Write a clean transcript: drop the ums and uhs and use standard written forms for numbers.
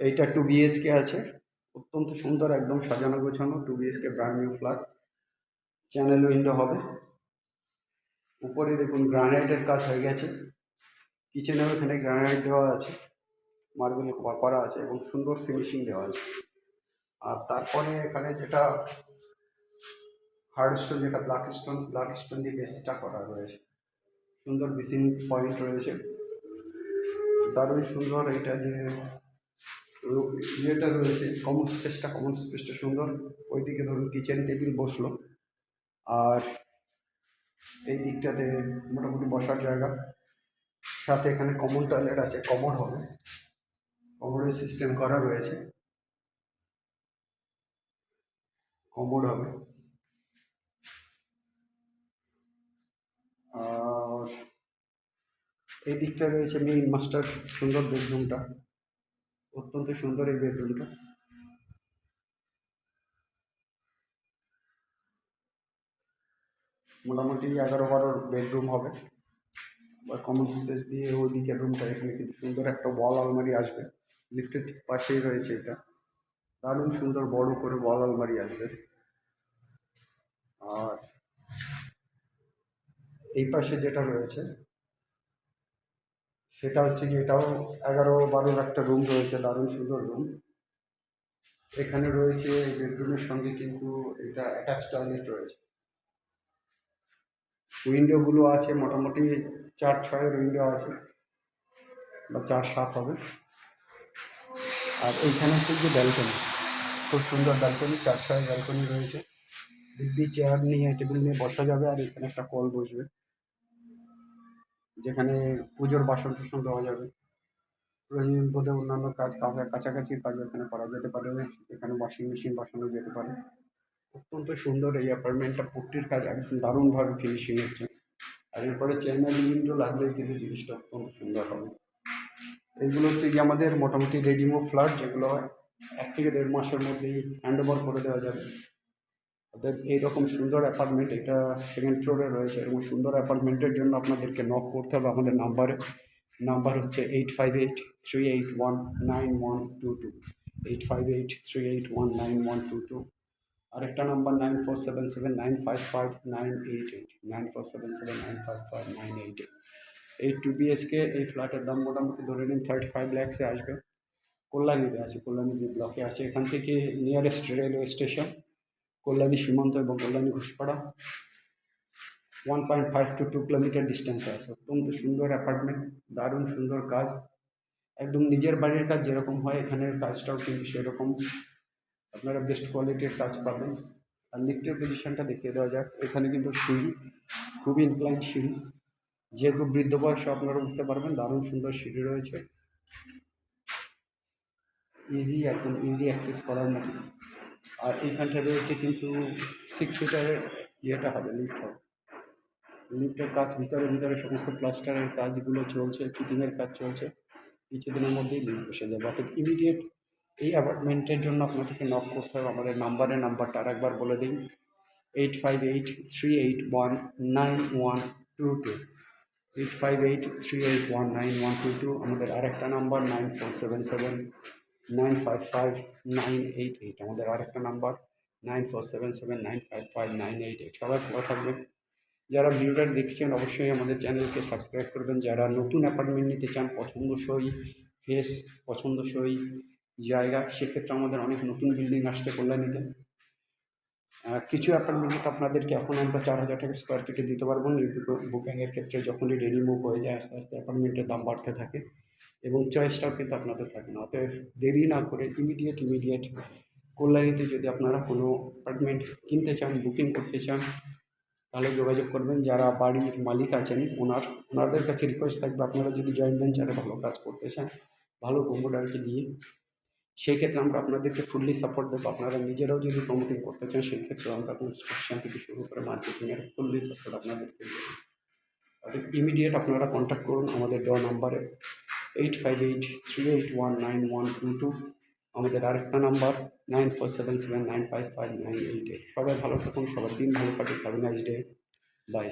এইটা 2 BHK আছে, অত্যন্ত সুন্দর, একদম সাজানো গোছানো 2 BHK brand new flat. Channel window হবে। উপরে দেখুন গ্রানাইটের কাজ হয়ে গেছে, কিচেনেও এখানে গ্রানাইট দেওয়া আছে, মার্বেল করা আছে এবং সুন্দর ফিনিশিং দেওয়া আছে। আর তারপরে এখানে যেটা হার্ড স্টোন, যেটা ব্ল্যাক স্টোন দিয়ে বেসটা করা রয়েছে, সুন্দর বেসিং পয়েন্ট রয়েছে, দারুণ সুন্দর। এটা যে ইয়েটা রয়েছে কমন স্পেসটা সুন্দর। ওইদিকে ধরুন কিচেন টেবিল বসলো, আর এই দিকটাতে মোটামুটি বসার জায়গা, সাথে এখানে কমন টয়লেট আছে, কমোড হবে, কমোডের সিস্টেম করা রয়েছে, কমোড হবে। আর এই দিকটা রয়েছে মেইন মাস্টার সুন্দর বেডরুমটা, অত্যন্ত সুন্দর এই বেডরুমটা। মোটামুটি 11-12 বেডরুম হবে, বা কমন স্পেস দিয়ে ওই দিকের রুমটা। এখানে কিন্তু সুন্দর একটা ওয়াল আলমারি আসবে, লিফটের ঠিক পাশেই রয়েছে এটা, দারুণ সুন্দর বড় করে ওয়াল আলমারি আসবে। আর এই পাশে যেটা রয়েছে সেটা হচ্ছে কি, এটাও 11-12 একটা রুম রয়েছে, দারুণ সুন্দর রুম। এখানে রয়েছে এই বেডরুমের সঙ্গে কিন্তু এটা অ্যাটাচ টয়লেট রয়েছে। উইন্ডোগুলো আছে মোটামুটি 4-6 উইন্ডো আছে, বা 4-7 হবে। আর এইখানে হচ্ছে যে ব্যালকনি, খুব সুন্দর ব্যালকনি, 4-6 ব্যালকনি রয়েছে। দিব্যি চেয়ার নিয়ে টেবিল নিয়ে বসা যাবে। আর এখানে একটা কল বসবে, যেখানে পুজোর বাসন টাসন দেওয়া যাবে, প্রয়োজন বোধে অন্যান্য কাছাকাছির কাজ এখানে করা যেতে পারে। এখানে ওয়াশিং মেশিন বসানো যেতে পারে। অত্যন্ত সুন্দর এই অ্যাপার্টমেন্টটা, পুট্টির কাজ একদম দারুণভাবে ফিনিশিং হচ্ছে। আর এরপরে চ্যানেল উইন্ডো লাগলে কিন্তু জিনিসটা অত্যন্ত সুন্দর হবে। এইগুলো হচ্ছে কি আমাদের মোটামুটি রেডিমেড ফ্ল্যাট, যেগুলো 1 থেকে 1.5 মাসের মধ্যেই হ্যান্ড ওভার করে দেওয়া যাবে। অর্থাৎ এইরকম সুন্দর অ্যাপার্টমেন্ট, এটা 2nd ফ্লোরে রয়েছে। এরকম সুন্দর অ্যাপার্টমেন্টের জন্য আপনাদেরকে নক করতে হবে আমাদের নাম্বারে। নাম্বার হচ্ছে 8583819122, 8583819122। আরেকটা নাম্বার 9477955988, 9477955988। এই 2 BHK এই ফ্ল্যাটের দাম মোটামুটি ধরে নিন 35 lakhs-এ আসবে। কল্যাণীতে আছে, কল্যাণী ব্লকে আছে। এখান থেকে নিয়ারেস্ট রেলওয়ে স্টেশন কল্যাণী সীমান্ত এবং কল্যাণী ঘোষপাড়া 1.5 to 2 কিলোমিটার ডিস্টেন্সে আছে। অত্যন্ত সুন্দর অ্যাপার্টমেন্ট, দারুণ সুন্দর কাজ, একদম নিজের বাড়ির কাজ যেরকম হয় এখানের কাজটাও কিন্তু সেরকম, আপনারা বেস্ট কোয়ালিটির কাজ পাবেন। আর লিফটের পজিশনটা দেখিয়ে দেওয়া যাক। এখানে কিন্তু সিঁড়ি, খুবই ইনক্লাইন সিঁড়ি, যে খুব বৃদ্ধ বয়সে আপনারা উঠতে পারবেন, দারুণ সুন্দর সিঁড়ি রয়েছে, একদম ইজি অ্যাক্সেস করার মতো। আর এইখানটা রয়েছে কিন্তু 6 সিটারের ইয়েটা হবে, লিফট হবে। লিফটের কাজ ভিতরে সমস্ত প্লাস্টারের কাজগুলো চলছে, ফিটিংয়ের কাজ চলছে, কিছুদিনের মধ্যেই লিফট বসে যাবে। অর্থাৎ ইমিডিয়েট এই অ্যাপার্টমেন্টের জন্য আপনাদেরকে নক করতে হবে আমাদের নাম্বারটা আরেকবার বলে দিন, 8583819122, 8583819122। আমাদের আরেকটা নাম্বার 9477955988, আমাদের আরেকটা নাম্বার 9477955988। সবাই ভালো থাকবেন। যারা ভিডিওটা দেখছেন অবশ্যই আমাদের চ্যানেলকে সাবস্ক্রাইব করবেন। যারা নতুন অ্যাপার্টমেন্ট নিতে চান, পছন্দসই ফেস, পছন্দসই জায়গা, সেক্ষেত্রে আমাদের অনেক নতুন বিল্ডিং আসছে কল্যাণীতে। কিছু অ্যাপার্টমেন্ট আপনাদেরকে এখন আমরা 4,000 টাকা স্কোয়ার ফিটে দিতে পারবো না। বুকিংয়ের ক্ষেত্রে যখনই রেডি মুভ হয়ে যায় আস্তে আস্তে অ্যাপার্টমেন্টের দাম বাড়তে থাকে এবং চয়েসটাও কিন্তু আপনাদের থাকে না। অতএব দেরি না করে ইমিডিয়েট কল্যাণীতে যদি আপনারা কোনো অ্যাপার্টমেন্ট কিনতে চান, বুকিং করতে চান, তাহলে যোগাযোগ করবেন। যারা বাড়ির মালিক আছেন ওনাদের কাছে রিকোয়েস্ট থাকবে, আপনারা যদি জয়েন্ট ভেঞ্চারে ভালো কাজ করতে চান, ভালো প্রমোটারকে দিয়ে, সেই ক্ষেত্রে আমরা আপনাদেরকে ফুললি সাপোর্ট দেবো। আপনারা নিজেরাও যদি প্রমোটিং করতে চান, সেই ক্ষেত্রে আমরা কনস্ট্রাকশন থেকে শুরু করে মার্কেটিংয়ের ফুললি সাপোর্ট আপনাদেরকে দেবো। অর্থাৎ ইমিডিয়েট আপনারা কন্ট্যাক্ট করুন আমাদের দেওয়া নাম্বারে 8583819122। আমাদের আরেকটা নাম্বার 9477955988। সবাই ভালো থাকুন, সবার দিন ভালো কাটুক। Have a nice day, by.